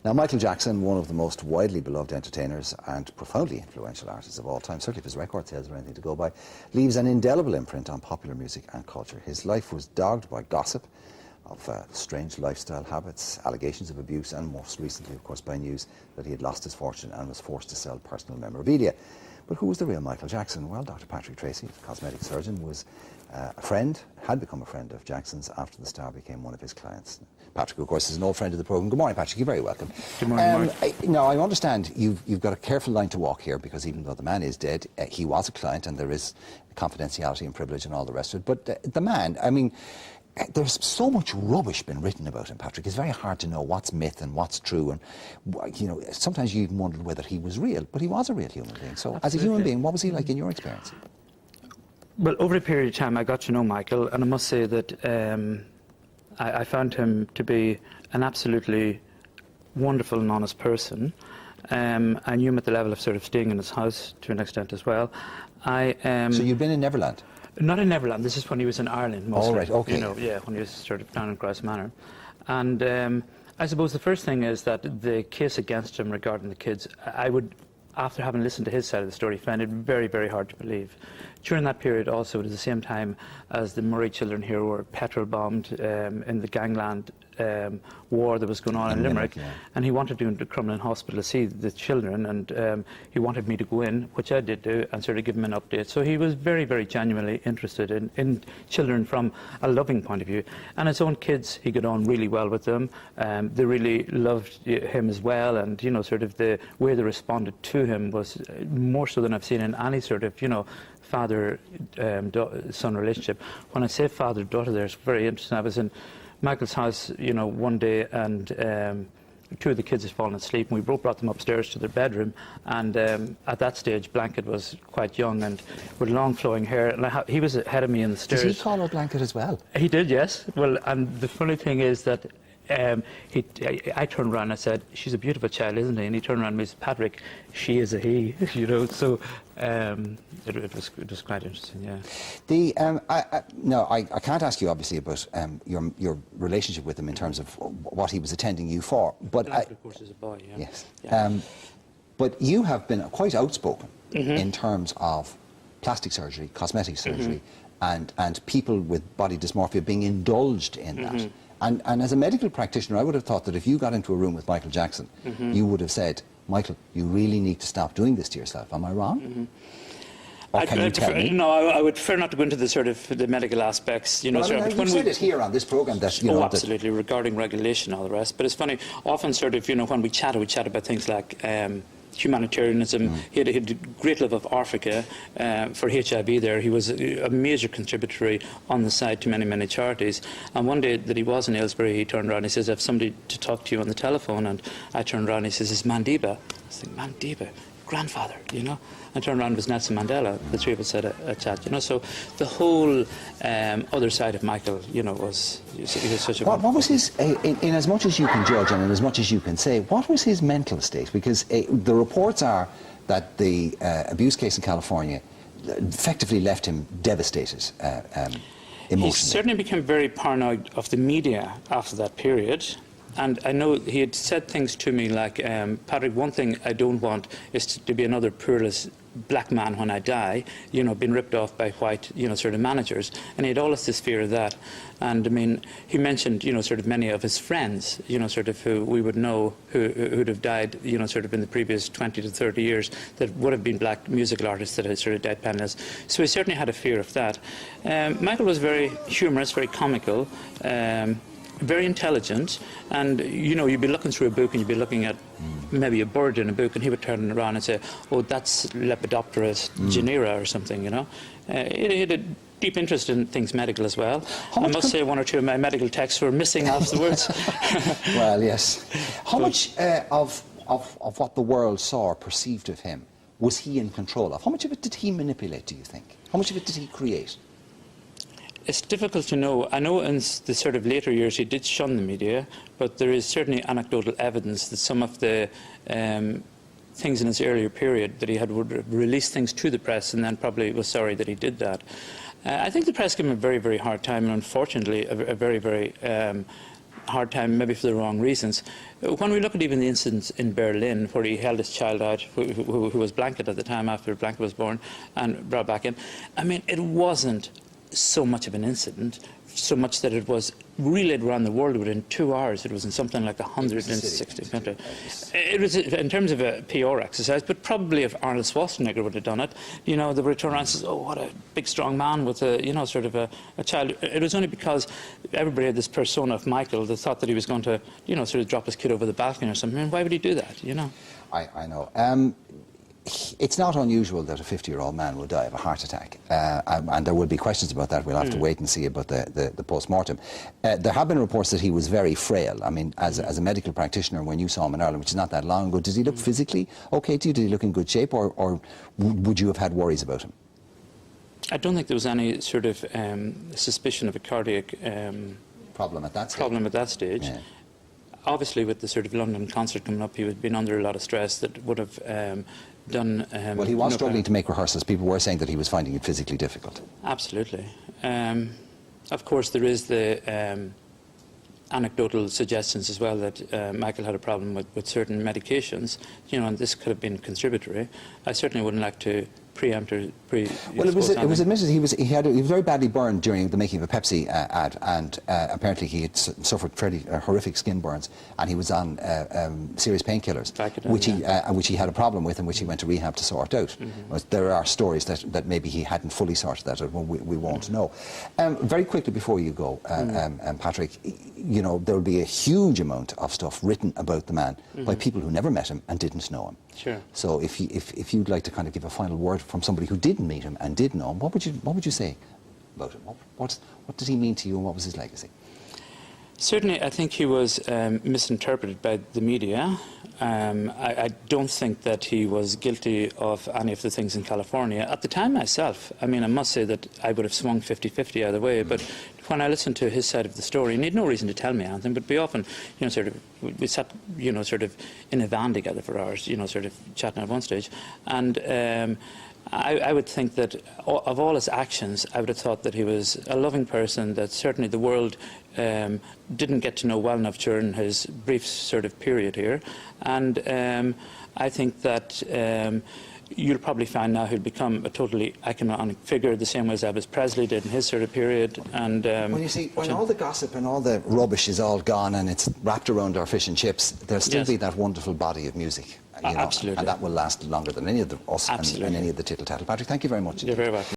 Now, Michael Jackson, one of the most widely beloved entertainers and profoundly influential artists of all time, certainly if his record sales are anything to go by, leaves an indelible imprint on popular music and culture. His life was dogged by gossip of strange lifestyle habits, allegations of abuse, and most recently, of course, by news that he had lost his fortune and was forced to sell personal memorabilia. But who was the real Michael Jackson? Well, Dr. Patrick Treacy, a cosmetic surgeon, was a friend, had become a friend of Jackson's after the star became one of his clients. Patrick, of course, is an old friend of the programme. Good morning, Patrick. You're very welcome. Good morning, Now, I understand you've got a careful line to walk here, because even though the man is dead, he was a client and there is confidentiality and privilege and all the rest of it. But the man, I mean, there's so much rubbish been written about him, Patrick. It's very hard to know what's myth and what's true. And, you know, sometimes you even wondered whether he was real. But he was a real human being. So, Absolutely. as a human being, what was he like in your experience? Well, over a period of time, I got to know Michael, and I must say that I found him to be an absolutely wonderful and honest person. I knew him at the level of sort of staying in his house to an extent as well. So you've been in Neverland? Not in Neverland. This is when he was in Ireland, mostly. All right, okay. You know, yeah, when he was sort of down in Manor. And I suppose the first thing is that the case against him regarding the kids, I would, after having listened to his side of the story, find it very, very hard to believe. During that period also, at the same time as the Murray children here were petrol bombed in the gangland war that was going on in Limerick, yeah. And he wanted to go into Crumlin Hospital to see the children, and he wanted me to go in, which I did do, and sort of give him an update. So he was very, very genuinely interested in children from a loving point of view. And his own kids, he got on really well with them. They really loved him as well, and, you know, sort of the way they responded to him was more so than I've seen in any sort of, you know, father-son relationship. When I say father-daughter there, it's very interesting. I was in Michael's house, you know, one day, and two of the kids had fallen asleep, and we both brought them upstairs to their bedroom, and at that stage Blanket was quite young and with long flowing hair, and he was ahead of me in the stairs. Did he call her Blanket as well? He did, yes. Well, and the funny thing is that I turned around and I said, "She's a beautiful child, isn't he?" And he turned around and he said, "Patrick, she is a he," you know. So it was quite interesting, yeah. I can't ask you obviously about your relationship with him in terms of what he was attending you for, but of course, as a boy, yeah. Yes. Yeah. But you have been quite outspoken in terms of plastic surgery, cosmetic surgery, and people with body dysmorphia being indulged in that. And as a medical practitioner, I would have thought that if you got into a room with Michael Jackson, you would have said, "Michael, you really need to stop doing this to yourself." Am I wrong? Or can you tell me? No, I would prefer not to go into the sort of the medical aspects. You know, well, I mean, you've said it here on this programme that, you know... absolutely, regarding regulation and all the rest. But it's funny, often sort of, you know, when we chat about things like... humanitarianism. He had a great love of Africa for HIV there. He was a major contributory on the side to many, many charities. And one day that he was in Aylesbury, he turned around and he says, "I have somebody to talk to you on the telephone." And I turned around and he says, "It's Mandiba." I was thinking, Mandiba, grandfather, you know. I turned around, it was Nelson Mandela. The three of us had a chat, you know. So the whole other side of Michael, you know, he was such a... What was his, in as much as you can judge and in as much as you can say, what was his mental state? Because the reports are that the abuse case in California effectively left him devastated emotionally. He certainly became very paranoid of the media after that period. And I know he had said things to me like, "Patrick, one thing I don't want is to be another poorless black man when I die, you know, being ripped off by white, you know, sort of managers." And he had always this fear of that. And I mean, he mentioned, you know, sort of many of his friends, you know, sort of who we would know who'd have died, you know, sort of in the previous 20 to 30 years that would have been black musical artists that had sort of died penniless. So he certainly had a fear of that. Michael was very humorous, very comical, very intelligent, and, you know, you'd be looking through a book and you'd be looking at maybe a bird in a book, and he would turn around and say, "Oh, that's Lepidopterus genera," or something, you know. He had a deep interest in things medical as well. I must say one or two of my medical texts were missing afterwards. Well, yes. How much of what the world saw or perceived of him was he in control of? How much of it did he manipulate, do you think? How much of it did he create? It's difficult to know. I know in the sort of later years he did shun the media, but there is certainly anecdotal evidence that some of the things in his earlier period that he would release things to the press and then probably was sorry that he did that. I think the press gave him a very, very hard time, and unfortunately a very, very hard time, maybe for the wrong reasons. When we look at even the incidents in Berlin, where he held his child out, who was Blanket at the time after Blanket was born, and brought back in, I mean, it wasn't so much of an incident, so much that it was relayed around the world within 2 hours. It was in something like 160 countries. It was, in terms of a PR exercise, but probably if Arnold Schwarzenegger would have done it, you know, they would have turned around and said, oh, what a big, strong man with a, you know, sort of a child. It was only because everybody had this persona of Michael that thought that he was going to, you know, sort of drop his kid over the balcony or something. I mean, why would he do that, you know? I know. It's not unusual that a 50-year-old man will die of a heart attack, and there will be questions about that. We'll have to wait and see about the post-mortem. There have been reports that he was very frail. I mean, as a medical practitioner, when you saw him in Ireland, which is not that long ago, does he look physically okay to you? Did he look in good shape, or would you have had worries about him? I don't think there was any sort of suspicion of a cardiac problem at that stage. Yeah. Obviously, with the sort of London concert coming up, he had been under a lot of stress that would have done... well, he was struggling to make rehearsals. People were saying that he was finding it physically difficult. Absolutely. Of course, there is the anecdotal suggestions as well that Michael had a problem with certain medications, you know, and this could have been contributory. I certainly wouldn't like to preempt or well, it was admitted he was very badly burned during the making of a Pepsi ad, and apparently he had suffered fairly horrific skin burns, and he was on serious painkillers, which he had a problem with, and which he went to rehab to sort out. There are stories that maybe he hadn't fully sorted that out. We won't know. Very quickly before you go, Patrick, you know, there will be a huge amount of stuff written about the man by people who never met him and didn't know him. Sure. So if you'd like to kind of give a final word from somebody who didn't meet him and did know him, what would you say about him? What did he mean to you, and what was his legacy? Certainly, I think he was misinterpreted by the media. I don't think that he was guilty of any of the things in California. At the time myself, I mean, I must say that I would have swung 50-50 either way, but when I listened to his side of the story, and he had no reason to tell me anything, but we often, you know, sort of, we sat, you know, sort of in a van together for hours, you know, sort of chatting at one stage, and I would think that of all his actions, I would have thought that he was a loving person, that certainly the world didn't get to know well enough during his brief sort of period here. And I think that you'll probably find now he'll become a totally iconic figure, the same way as Elvis Presley did in his sort of period. And well, you see, when all the gossip and all the rubbish is all gone and it's wrapped around our fish and chips, there'll still be that wonderful body of music. You know, absolutely. And that will last longer than any of us and any of the tittle-tattle. Patrick, thank you very much. You're very welcome.